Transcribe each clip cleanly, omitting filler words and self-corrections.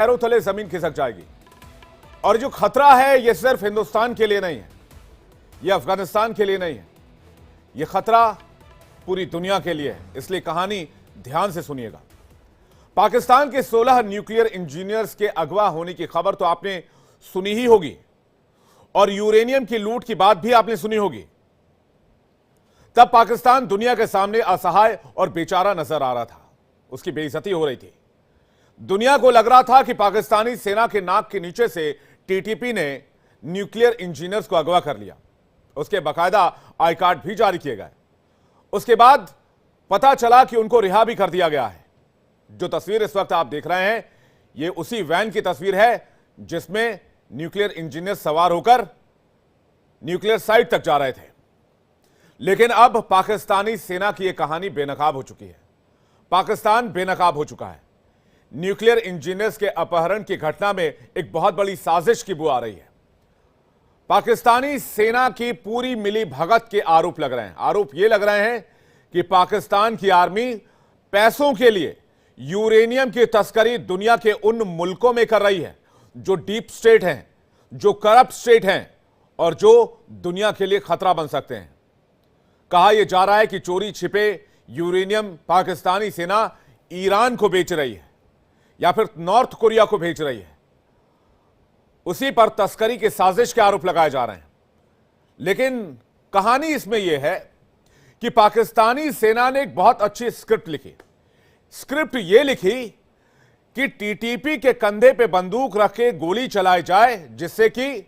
पैरों तले जमीन खिसक जाएगी। और जो खतरा है यह सिर्फ हिंदुस्तान के लिए नहीं है, यह अफगानिस्तान के लिए नहीं है, यह खतरा पूरी दुनिया के लिए है। इसलिए कहानी ध्यान से सुनिएगा। पाकिस्तान के 16 न्यूक्लियर इंजीनियर्स के अगवा होने की खबर तो आपने सुनी ही होगी, और यूरेनियम की लूट की बात भी आपने सुनी होगी। तब पाकिस्तान दुनिया के सामने असहाय और बेचारा नजर आ रहा था, उसकी बेइज्जती हो रही थी। दुनिया को लग रहा था कि पाकिस्तानी सेना के नाक के नीचे से टीटीपी ने न्यूक्लियर इंजीनियर्स को अगवा कर लिया। उसके बाकायदा आई कार्ड भी जारी किए गए। उसके बाद पता चला कि उनको रिहा भी कर दिया गया है। जो तस्वीर इस वक्त आप देख रहे हैं, यह उसी वैन की तस्वीर है जिसमें न्यूक्लियर इंजीनियर सवार होकर न्यूक्लियर साइट तक जा रहे थे। लेकिन अब पाकिस्तानी सेना की यह कहानी बेनकाब हो चुकी है। पाकिस्तान बेनकाब हो चुका है। न्यूक्लियर इंजीनियर्स के अपहरण की घटना में एक बहुत बड़ी साजिश की बू आ रही है। पाकिस्तानी सेना की पूरी मिली भगत के आरोप लग रहे हैं। आरोप यह लग रहे हैं कि पाकिस्तान की आर्मी पैसों के लिए यूरेनियम की तस्करी दुनिया के उन मुल्कों में कर रही है जो डीप स्टेट हैं, जो करप्ट स्टेट हैं और जो दुनिया के लिए खतरा बन सकते हैं। कहा यह जा रहा है कि चोरी छिपे यूरेनियम पाकिस्तानी सेना ईरान को बेच रही है या फिर नॉर्थ कोरिया को भेज रही है। उसी पर तस्करी के साजिश के आरोप लगाए जा रहे हैं। लेकिन कहानी इसमें यह है कि पाकिस्तानी सेना ने एक बहुत अच्छी स्क्रिप्ट लिखी। स्क्रिप्ट यह लिखी कि टीटीपी के कंधे पे बंदूक रख के गोली चलाई जाए, जिससे कि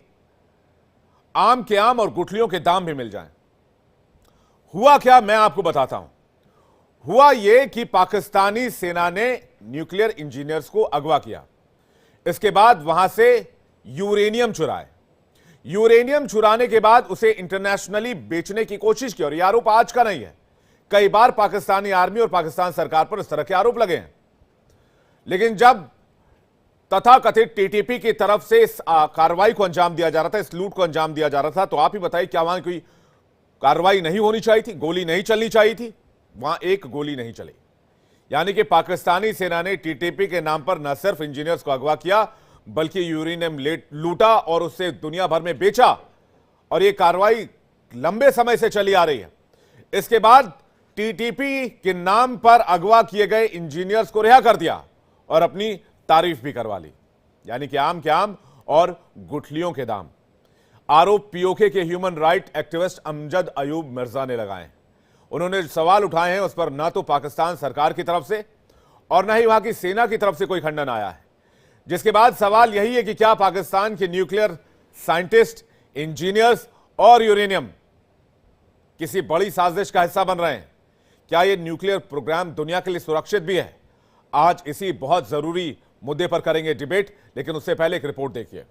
आम के आम और गुठलियों के दाम भी मिल जाएं। हुआ क्या, मैं आपको बताता हूं। हुआ यह कि पाकिस्तानी सेना ने न्यूक्लियर इंजीनियर्स को अगवा किया। इसके बाद वहां से यूरेनियम चुराए। यूरेनियम चुराने के बाद उसे इंटरनेशनली बेचने की कोशिश की। और यह आरोप आज का नहीं है, कई बार पाकिस्तानी आर्मी और पाकिस्तान सरकार पर इस तरह के आरोप लगे हैं। लेकिन जब तथाकथित टीटीपी की तरफ से इस कार्रवाई को अंजाम दिया जा रहा था, इस लूट को अंजाम दिया जा रहा था, तो आप ही बताइए, क्या वहां कोई कार्रवाई नहीं होनी चाहिए थी? गोली नहीं चलनी चाहिए थी? वहां एक गोली नहीं चली। यानी कि पाकिस्तानी सेना ने टीटीपी के नाम पर न सिर्फ इंजीनियर्स को अगवा किया, बल्कि यूरेनियम लूटा और उससे दुनिया भर में बेचा। और यह कार्रवाई लंबे समय से चली आ रही है। इसके बाद टीटीपी के नाम पर अगवा किए गए इंजीनियर्स को रिहा कर दिया और अपनी तारीफ भी करवा ली। यानी कि आम के आम और गुठलियों के दाम। आरोप पीओके के human right activist Amjad Ayub Mirza ने लगाए। उन्होंने सवाल उठाए हैं, उस पर ना तो पाकिस्तान सरकार की तरफ से और ना ही वहां की सेना की तरफ से कोई खंडन आया है। जिसके बाद सवाल यही है कि क्या पाकिस्तान के न्यूक्लियर साइंटिस्ट, इंजीनियर्स और यूरेनियम किसी बड़ी साजिश का हिस्सा बन रहे हैं? क्या यह न्यूक्लियर प्रोग्राम दुनिया के लिए सुरक्षित भी है? आज इसी बहुत जरूरी मुद्दे पर करेंगे डिबेट, लेकिन उससे पहले एक रिपोर्ट देखिए।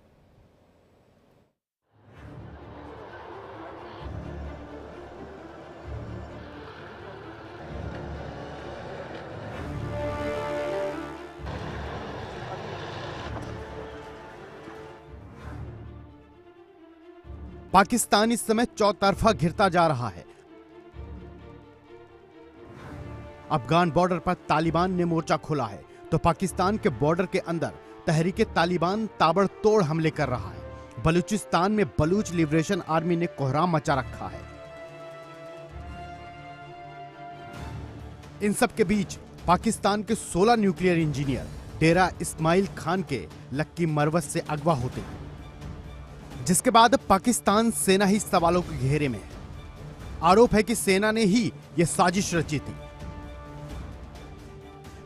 पाकिस्तान इस समय चौतरफा घिरता जा रहा है। अफगान बॉर्डर पर तालिबान ने मोर्चा खोला है, तो पाकिस्तान के बॉर्डर के अंदर तहरीके तालिबान ताबड़तोड़ हमले कर रहा है। बलूचिस्तान में बलूच लिबरेशन आर्मी ने कोहराम मचा रखा है। इन सब के बीच पाकिस्तान के 16 न्यूक्लियर इंजीनियर डेरा इस्माइल खान के लक्की मरवत से अगवा होते हैं, जिसके बाद पाकिस्तान सेना ही सवालों के घेरे में है। आरोप है कि सेना ने ही यह साजिश रची थी।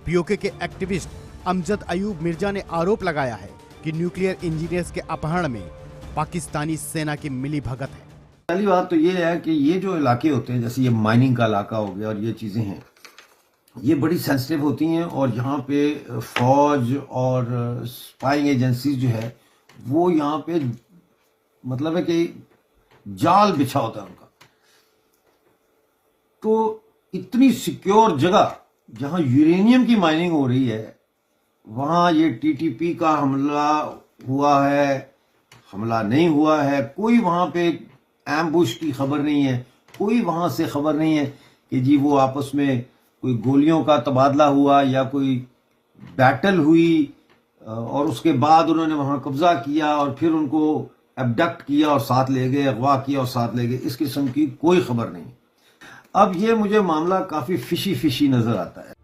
पीओके के एक्टिविस्ट अमजद अयूब मिर्जा ने आरोप लगाया है कि न्यूक्लियर इंजीनियर्स के अपहरण में पाकिस्तानी सेना की मिली भगत है। पहली बात तो ये है कि ये जो इलाके होते हैं, जैसे ये माइनिंग का इलाका हो गया और ये चीज़ें हैं, ये बड़ी सेंसिटिव होती हैं। और यहाँ पे फौज और स्पाइंग एजेंसीज जो है वो यहाँ पे मतलब है कि जाल बिछा होता है उनका। तो इतनी सिक्योर जगह जहां यूरेनियम की माइनिंग हो रही है, वहां ये टीटीपी का हमला हुआ है, हमला नहीं हुआ है, कोई वहां पे एम्बुश की खबर नहीं है, कोई वहां से खबर नहीं है कि जी वो आपस में कोई गोलियों का तबादला हुआ या कोई बैटल हुई और उसके बाद उन्होंने वहां कब्जा किया और फिर उनको एबडक्ट किया और साथ ले गए, अगवा किया और साथ ले गए, इस किस्म की कोई खबर नहीं। अब ये मुझे मामला काफी फिशी फिशी नजर आता है।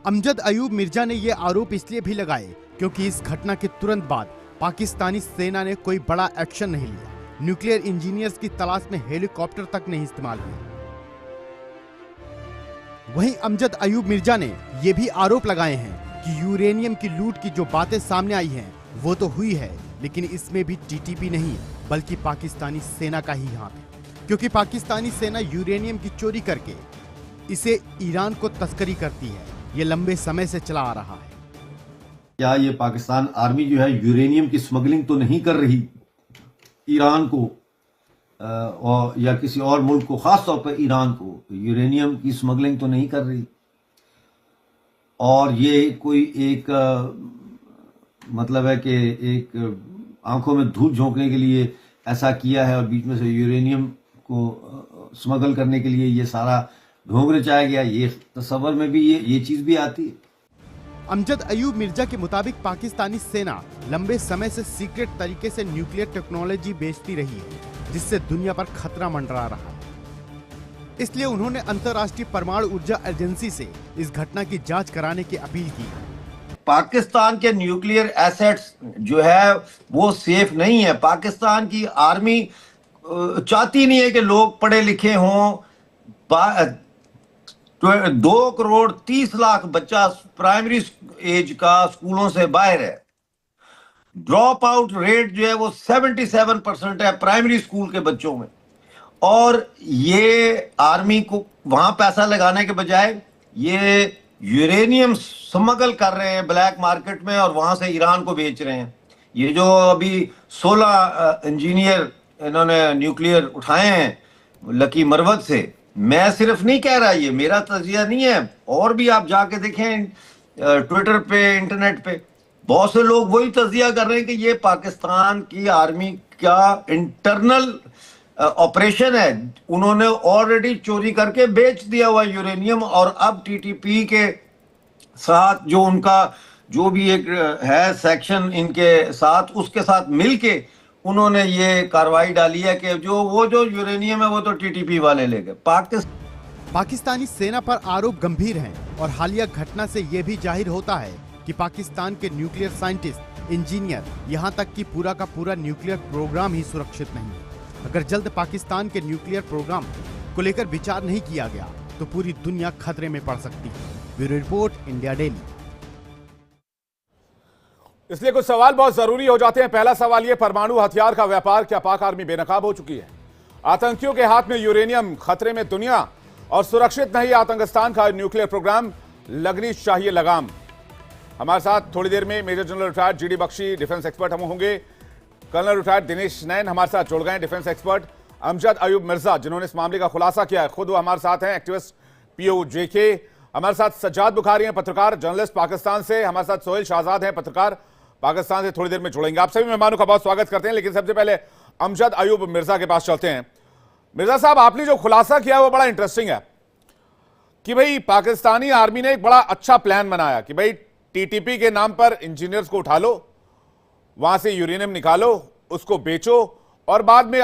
अमजद अयूब मिर्जा ने ये आरोप इसलिए भी लगाए क्योंकि इस घटना के तुरंत बाद पाकिस्तानी सेना ने कोई बड़ा एक्शन नहीं लिया। न्यूक्लियर इंजीनियर्स की तलाश में हेलीकॉप्टर तक नहीं इस्तेमाल हुए। वहीं अमजद अयूब मिर्जा ने यह भी आरोप लगाए हैं कि यूरेनियम की लूट की जो बातें सामने आई हैं वो तो हुई है, लेकिन इसमें भी टीटीपी नहीं बल्कि पाकिस्तानी सेना का ही हाथ है, क्योंकि पाकिस्तानी सेना यूरेनियम की चोरी करके इसे ईरान को तस्करी करती है। ये लंबे समय से चला आ रहा है। क्या ये पाकिस्तान आर्मी जो है यूरेनियम की स्मगलिंग तो नहीं कर रही ईरान को और या किसी और मुल्क को, खास तौर पर ईरान को यूरेनियम की स्मगलिंग तो नहीं कर रही? और ये कोई एक मतलब है कि एक आंखों में धूल झोंकने के लिए ऐसा किया है और बीच में से यूरेनियम को स्मगल करने के लिए ये सारा ढोंग रचाया गया, ये तस्वर में भी ये चीज भी आती है। अमजद अयूब मिर्जा के मुताबिक पाकिस्तानी सेना लंबे समय से सीक्रेट तरीके से न्यूक्लियर टेक्नोलॉजी बेचती रही है, जिससे दुनिया पर खतरा मंडरा रहा है। इसलिए उन्होंने अंतर्राष्ट्रीय परमाणु ऊर्जा एजेंसी से इस घटना की जांच कराने की अपील की। पाकिस्तान के न्यूक्लियर एसेट्स जो है वो सेफ नहीं है। पाकिस्तान की आर्मी चाहती नहीं है कि लोग पढ़े लिखे हों। 2,30,00,000 बच्चा प्राइमरी एज का स्कूलों से बाहर है। ड्रॉप आउट रेट जो है वो 77% है प्राइमरी स्कूल के बच्चों में। और ये आर्मी को वहां पैसा लगाने के बजाय ये यूरेनियम स्मगल कर रहे हैं ब्लैक मार्केट में और वहां से ईरान को बेच रहे हैं। ये जो अभी 16 इंजीनियर इन्होंने न्यूक्लियर उठाए हैं लकी मरवत से, मैं सिर्फ नहीं कह रहा, ये मेरा तजिया नहीं है, और भी आप जाके देखें ट्विटर पे, इंटरनेट पे बहुत से लोग वही तजिया कर रहे हैं कि ये पाकिस्तान की आर्मी का इंटरनल ऑपरेशन है। उन्होंने ऑलरेडी चोरी करके बेच दिया हुआ यूरेनियम और अब टीटीपी के साथ जो उनका जो भी एक है सेक्शन इनके साथ, उसके साथ मिलके उन्होंने ये कार्रवाई डाली है कि जो यूरेनियम है वो तो टीटीपी वाले ले गए। पाकिस्तानी सेना पर आरोप गंभीर हैं और हालिया घटना से यह भी जाहिर होता है कि पाकिस्तान के न्यूक्लियर साइंटिस्ट, इंजीनियर, यहाँ तक कि पूरा का पूरा न्यूक्लियर प्रोग्राम ही सुरक्षित नहीं है। अगर जल्द पाकिस्तान के न्यूक्लियर प्रोग्राम को लेकर विचार नहीं किया गया तो पूरी दुनिया खतरे में पड़ सकती है। Bureau report, India daily. इसलिए कुछ सवाल बहुत जरूरी हो जाते हैं। पहला सवाल यह, परमाणु हथियार का व्यापार, क्या पाक आर्मी बेनकाब हो चुकी है? आतंकियों के हाथ में यूरेनियम, खतरे में दुनिया और सुरक्षित नहीं आतंकिस्तान का न्यूक्लियर प्रोग्राम, लगनी चाहिए लगाम। हमारे साथ थोड़ी देर में major general retired GD Bakshi, defence expert हम होंगे। कर्नल रिटायर्ड दिनेश नैन हमारे साथ जुड़ गए, डिफेंस एक्सपर्ट। अमजद अयूब मिर्जा जिन्होंने इस मामले का खुलासा किया है, खुद वो हमारे साथ हैं, एक्टिविस्ट POJK। हमारे साथ सज्जाद बुखारी हैं, पत्रकार, जर्नलिस्ट पाकिस्तान से। हमारे साथ सोहेल शाहजाद हैं, पत्रकार, पाकिस्तान से थोड़ी देर में जुड़ेंगे। आप सभी मेहमानों का बहुत स्वागत करते हैं। लेकिन सबसे पहले अमजद अयूब मिर्जा के पास चलते हैं। मिर्जा साहब, आपने जो खुलासा किया वो बड़ा इंटरेस्टिंग है कि भाई पाकिस्तानी आर्मी ने एक बड़ा अच्छा प्लान बनाया कि भाई टीटीपी के नाम पर इंजीनियर्स को उठा लो, वहां से यूरेनियम निकालो, उसको बेचो और बाद में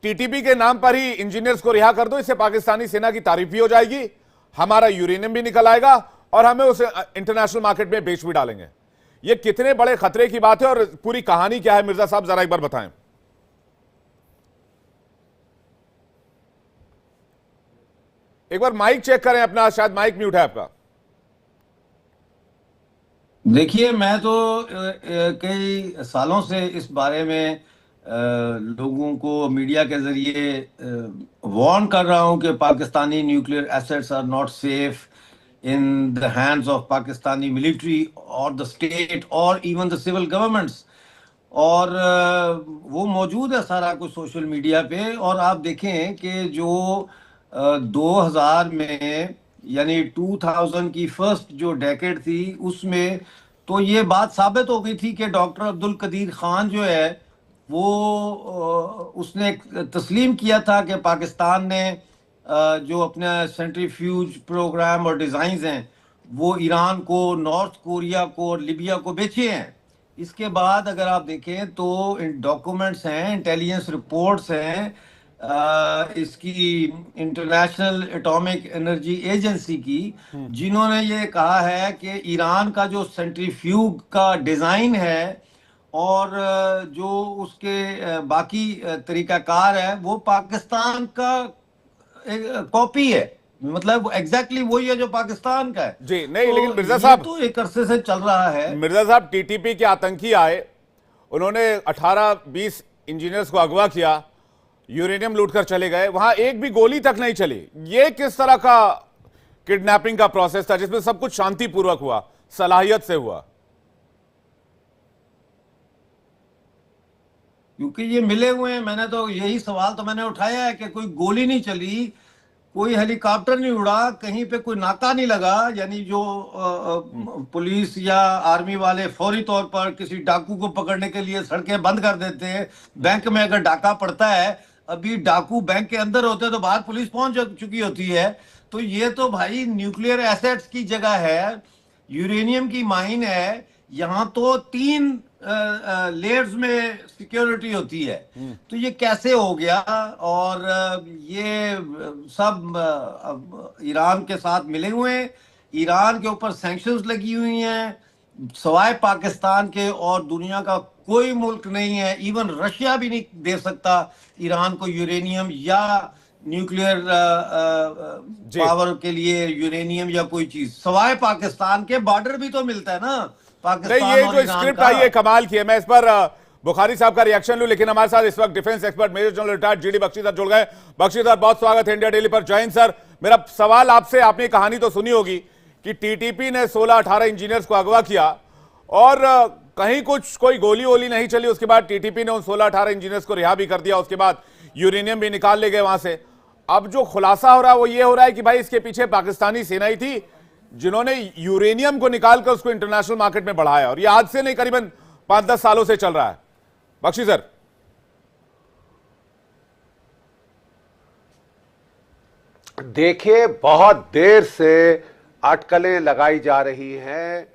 टीटीपी के नाम पर ही इंजीनियर्स को रिहा कर दो। इससे पाकिस्तानी सेना की तारीफ भी हो जाएगी, हमारा यूरेनियम भी निकल आएगा और हमें उसे इंटरनेशनल मार्केट में बेच भी डालेंगे। ये कितने बड़े खतरे की बात है और पूरी कहानी क्या है मिर्जा साहब, जरा एक बार बताएं। एक बार माइक चेक करें अपना, शायद माइक म्यूट है आपका। देखिए, मैं तो कई सालों से इस बारे में लोगों को मीडिया के जरिए वार्न कर रहा हूं कि Pakistani nuclear assets are not safe in the hands of Pakistani military or the state or even the civil governments। और वो मौजूद है सारा कुछ सोशल मीडिया पे। और आप देखें कि जो 2000 में यानी 2000 की फर्स्ट जो डेकेड थी उसमें तो ये बात साबित हो गई थी कि डॉक्टर अब्दुल कदीर खान जो है वो उसने तस्लीम किया था कि पाकिस्तान ने जो अपने सेंट्रीफ्यूज प्रोग्राम और डिजाइन हैं वो ईरान को, नॉर्थ कोरिया को और लीबिया को बेचे हैं। इसके बाद अगर आप देखें तो डॉक्यूमेंट्स हैं, इंटेलिजेंस रिपोर्ट्स हैं, इसकी इंटरनेशनल एटॉमिक एनर्जी एजेंसी की, जिन्होंने ये कहा है कि ईरान का जो सेंट्रीफ्यूग का डिज़ाइन है और जो उसके बाकी तरीकाकार है वो पाकिस्तान का एक कॉपी है, मतलब एग्जैक्टली वही है जो पाकिस्तान का है। जी नहीं, तो लेकिन मिर्जा ये साहब, तो एक अरसे से चल रहा है। मिर्जा साहब, टीटीपी के आतंकी आए, उन्होंने 18-20 इंजीनियर्स को अगवा किया, यूरेनियम लूटकर चले गए, वहां एक भी गोली तक नहीं चली। ये किस तरह का किडनैपिंग का प्रोसेस था जिसमें सब कुछ शांतिपूर्वक हुआ, सलाहियत से हुआ? क्योंकि ये मिले हुए हैं, मैंने तो यही सवाल तो मैंने उठाया है कि कोई गोली नहीं चली, कोई हेलीकॉप्टर नहीं उड़ा, कहीं पे कोई नाका नहीं लगा, यानी जो पुलिस या आर्मी वाले फौरी तौर पर किसी डाकू को पकड़ने के लिए सड़कें बंद कर देते हैं। बैंक में अगर डाका पड़ता है, अभी डाकू बैंक के अंदर होते हैं तो बाहर पुलिस पहुंच चुकी होती है। तो ये तो भाई न्यूक्लियर एसेट्स की जगह है, यूरेनियम की माइन है, यहाँ तो 3 लेयर्स में सिक्योरिटी होती है। तो ये कैसे हो गया? और ये सब ईरान के साथ मिले हुए हैं, ईरान के ऊपर सैंक्शंस लगी हुई हैं, सवाए पाकिस्तान के और दुनिया का कोई मुल्क नहीं है, इवन रशिया भी नहीं दे सकता ईरान को यूरेनियम या न्यूक्लियर पावर के लिए यूरेनियम या कोई चीज, सवाए पाकिस्तान के। बॉर्डर भी तो मिलता है ना पाकिस्तान नहीं, ये और जो ईरान स्क्रिप्ट का। आई है कमाल की है। मैं इस पर बुखारी साहब का रिएक्शन लूं, लेकिन हमारे साथ इस वक्त defence expert major general retired GD Bakshi sir जुड़ गए। बख्शी सर, बहुत स्वागत है इंडिया डेली पर। जय हिंद सर। मेरा सवाल आपसे, आपने कहानी तो सुनी होगी कि टीटीपी ने 16-18 इंजीनियर्स को अगवा किया और कहीं कोई गोली वोली नहीं चली। उसके बाद टीटीपी ने उन 16-18 इंजीनियर्स को रिहा भी कर दिया, उसके बाद यूरेनियम भी निकाल ले गए वहां से। अब जो खुलासा हो रहा है वो ये हो रहा है कि भाई इसके पीछे पाकिस्तानी सेना ही थी जिन्होंने यूरेनियम को निकालकर उसको इंटरनेशनल मार्केट में बढ़ाया, और ये आज से नहीं, करीबन 5-10 सालों से चल रहा है। बख्शी सर। देखिए, बहुत देर से अटकलें लगाई जा रही हैं,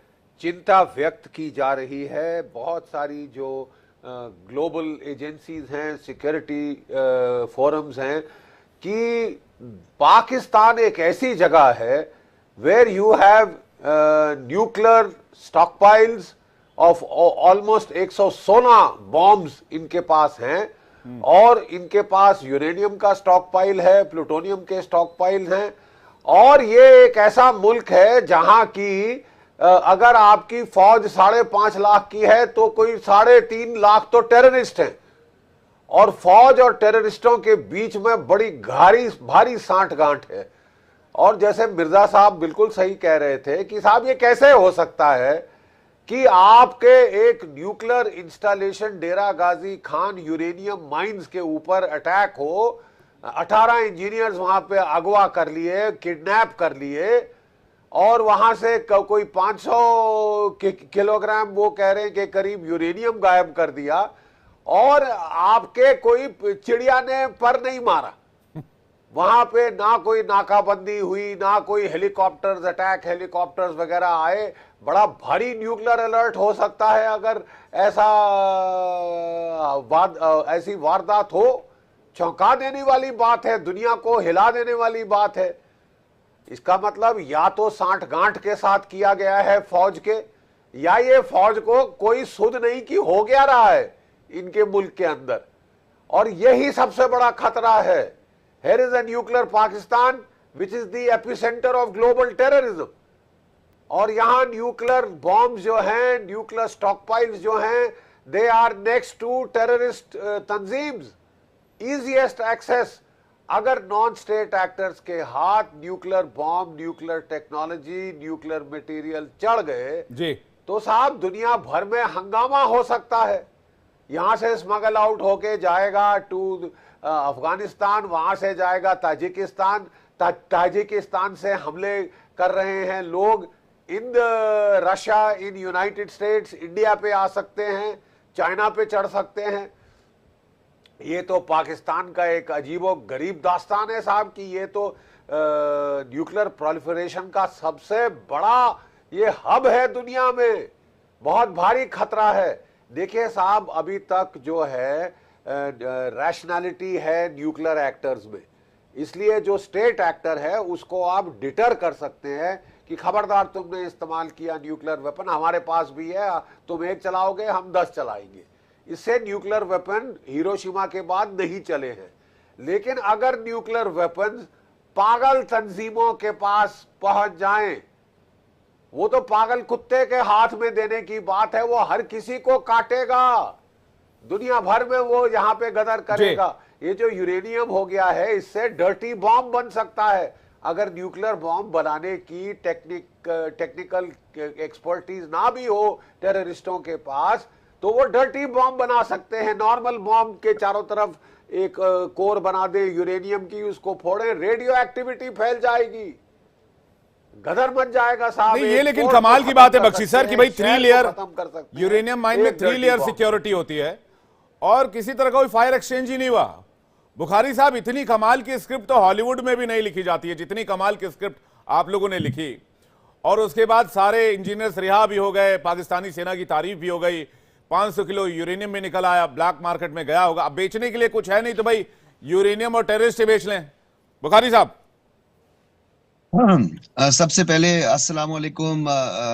चिंता व्यक्त की जा रही है। बहुत सारी जो ग्लोबल एजेंसीज हैं, सिक्योरिटी फोरम्स हैं, कि पाकिस्तान एक ऐसी जगह है where you have nuclear stockpiles of almost 116 bombs इनके पास हैं, और इनके पास यूरेनियम का स्टॉक पाइल है, प्लूटोनियम के स्टॉक पाइल हैं। और ये एक ऐसा मुल्क है जहां की अगर आपकी फौज 5.5 लाख की है तो कोई 3.5 लाख तो टेररिस्ट हैं, और फौज और टेररिस्टों के बीच में बड़ी भारी सांठगांठ है। और जैसे मिर्जा साहब बिल्कुल सही कह रहे थे कि साहब ये कैसे हो सकता है कि आपके एक न्यूक्लियर इंस्टॉलेशन डेरा गाजी खान यूरेनियम माइंस के ऊपर अटैक हो, 18 इंजीनियर्स वहां पे अगवा कर लिए, किडनैप कर लिए, और वहां से कोई 500 किलोग्राम वो कह रहे हैं कि करीब यूरेनियम गायब कर दिया, और आपके कोई चिड़िया ने पर नहीं मारा। वहां पे ना कोई नाकाबंदी हुई, ना कोई हेलीकॉप्टर्स अटैक हेलीकॉप्टर्स वगैरह आए। बड़ा भारी न्यूक्लियर अलर्ट हो सकता है अगर ऐसी वारदात हो। चौंका देने वाली बात है, दुनिया को हिला देने वाली बात है। इसका मतलब या तो सांठगांठ के साथ किया गया है फौज के, या ये फौज को कोई सुध नहीं कि हो गया रहा है इनके मुल्क के अंदर, और यही सबसे बड़ा खतरा है। Here is a nuclear Pakistan which is the epicenter of global terrorism, और यहां न्यूक्लियर बॉम्ब जो हैं, न्यूक्लियर स्टॉकपाइल्स जो हैं, they are next to terrorist तंजीम्स, इजीएस्ट एक्सेस। अगर नॉन स्टेट एक्टर्स के हाथ nuclear bomb, nuclear technology, nuclear material चढ़ गए जी, तो साहब दुनिया भर में हंगामा हो सकता है। यहां से स्मगल आउट होके जाएगा टू अफगानिस्तान, वहां से जाएगा ताजिकिस्तान, ताजिकिस्तान से हमले कर रहे हैं लोग in Russia, in United states, India पे आ सकते हैं, चाइना पे चढ़ सकते हैं। ये तो पाकिस्तान का एक अजीबो गरीब दास्तान है साहब कि ये तो न्यूक्लियर प्रोलिफरेशन का सबसे बड़ा ये हब है दुनिया में। बहुत भारी खतरा है। देखिए साहब, अभी तक जो है रैशनैलिटी है न्यूक्लियर एक्टर्स में, इसलिए जो स्टेट एक्टर है उसको आप डिटर कर सकते हैं कि खबरदार तुमने इस्तेमाल किया न्यूक्लियर वेपन, हमारे पास भी है, तुम एक चलाओगे हम 10 चलाएंगे। इससे न्यूक्लियर वेपन हिरोशिमा के बाद नहीं चले हैं। लेकिन अगर न्यूक्लियर वेपन पागल तंजीमों के पास पहुंच जाएं, वो तो पागल कुत्ते के हाथ में देने की बात है, वो हर किसी को काटेगा, दुनिया भर में वो यहां पे गदर करेगा। ये जो यूरेनियम हो गया है, इससे डर्टी बॉम्ब बन सकता है। अगर न्यूक्लियर बॉम्ब बनाने की टेक्निकल एक्सपर्टीज ना भी हो टेररिस्टों के पास, तो वो डर्टी बॉम्ब बना सकते हैं। नॉर्मल बॉम्ब के चारों तरफ एक कोर बना दे यूरेनियम की, उसको फोड़े, रेडियो एक्टिविटी फैल जाएगी, गदर मच जाएगा साहब। नहीं, ये लेकिन कमाल की बात है बख्शी सर कि भाई 3 लेयर यूरेनियम माइन में 3 लेयर सिक्योरिटी होती है और किसी तरह का कोई फायर एक्सचेंज ही नहीं हुआ। बुखारी साहब, इतनी कमाल की स्क्रिप्ट तो हॉलीवुड में भी नहीं लिखी जाती है जितनी कमाल की स्क्रिप्ट आप लोगों ने लिखी। और उसके बाद सारे इंजीनियर्स रिहा भी हो गए, पाकिस्तानी सेना की तारीफ भी हो गई, 500 किलो यूरेनियम भी निकल आया, ब्लैक मार्केट में गया होगा। अब बेचने के लिए कुछ है नहीं तो भाई यूरेनियम और टेररिस्ट बेच लें। बुखारी साहब, सबसे पहले अस्सलाम वालेकुम,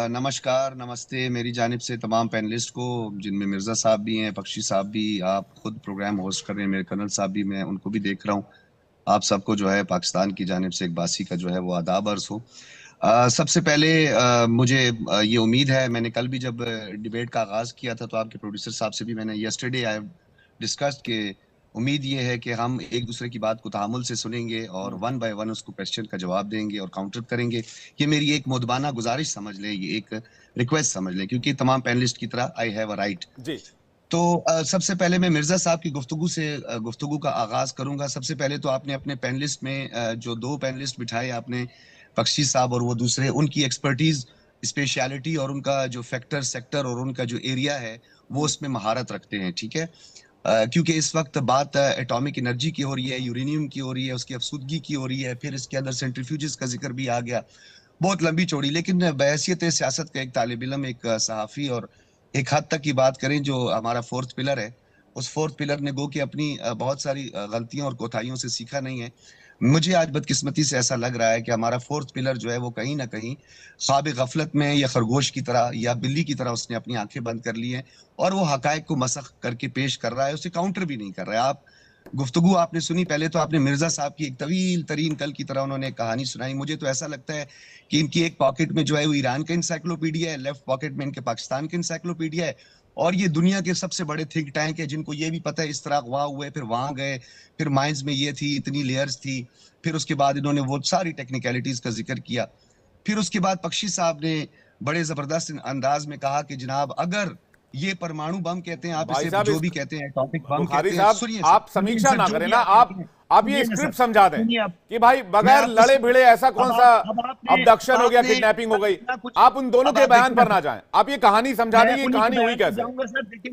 नमस्कार, नमस्ते मेरी जानिब से तमाम पैनलिस्ट को, जिनमें मिर्जा साहब भी हैं, बख्शी साहब भी, आप खुद प्रोग्राम होस्ट कर रहे हैं, मेरे कर्नल साहब भी, मैं उनको भी देख रहा हूँ। आप सबको जो है पाकिस्तान की जानिब से एक बासी का जो है वो आदाब अर्ज हो। सबसे पहले मुझे ये उम्मीद है, मैंने कल भी जब डिबेट का आगाज किया था तो आपके प्रोड्यूसर साहब से भी मैंने यस्टरडे आई डिस्कस्ड के उम्मीद ये है कि हम एक दूसरे की बात को तहामुल से सुनेंगे और 1 बाय 1 उसको क्वेश्चन का जवाब देंगे और काउंटर करेंगे। ये मेरी एक मुदबाना गुजारिश समझ लें, ये एक रिक्वेस्ट समझ लें, क्योंकि तमाम पैनलिस्ट की तरह आई हैव अ राइट जी। तो सबसे पहले मैं मिर्जा साहब की गुफ्तगू का आगाज करूंगा। सबसे पहले तो आपने अपने पैनलिस्ट में जो 2 पैनलिस्ट बिठाए आपने, बख्शी साहब और वो दूसरे, उनकी एक्सपर्टीज, स्पेशलिटी और उनका जो फैक्टर सेक्टर और उनका जो एरिया है वो उसमें महारत रखते हैं, ठीक है। क्योंकि इस वक्त बात एटॉमिक एनर्जी की हो रही है, यूरेनियम की हो रही है, उसकी अफसूदगी की हो रही है, फिर इसके अंदर सेंट्रीफ्यूजेस का जिक्र भी आ गया, बहुत लंबी चौड़ी। लेकिन बहैसियत सियासत का एक तालिब इल्म, एक सहाफ़ी, और एक हद तक की बात करें जो हमारा 4th पिलर है, उस 4th पिलर ने गो कि अपनी बहुत सारी गलतियों और कोताहियों से सीखा नहीं है। मुझे आज बदकिस्मती से ऐसा लग रहा है कि हमारा 4th पिलर जो है वो कहीं ना कहीं ख्वाब गफलत में या खरगोश की तरह या बिल्ली की तरह उसने अपनी आंखें बंद कर ली हैं और वो हकायक को मसख करके पेश कर रहा है, उसे काउंटर भी नहीं कर रहा है। आप गुफ्तगू आपने सुनी, पहले तो आपने मिर्जा साहब की एक तवील तरीन कल की तरह उन्होंने कहानी सुनाई। मुझे तो ऐसा लगता है कि इनकी एक पॉकेट में जो है वो ईरान का इंसाइक्लोपीडिया है, लेफ्ट पॉकेट में इनके पाकिस्तान का इंसाइक्लोपीडिया है, और ये दुनिया के सबसे बड़े थिंक टैंक है जिनको ये भी पता है इस तरह अगवा हुए, फिर वहां गए, फिर माइंस में ये थी, इतनी लेयर्स थी, फिर उसके बाद इन्होंने वो सारी टेक्निकलिटीज का जिक्र किया। फिर उसके बाद बख्शी साहब ने बड़े जबरदस्त अंदाज में कहा कि जनाब अगर ये परमाणु बम कहते हैं, आप इसे जो भी कहते हैं, एटॉमिक बम कहते हैं, सुनिए आप समीक्षा ना करें ना, आप ये स्क्रिप्ट समझा दें कि भाई बगैर लड़े भिड़े ऐसा कौन सा अबडक्शन हो गया, किडनैपिंग हो गई, आप उन दोनों के बयान पर ना जाएं, आप ये कहानी समझा दें, ये कहानी हुई कैसे।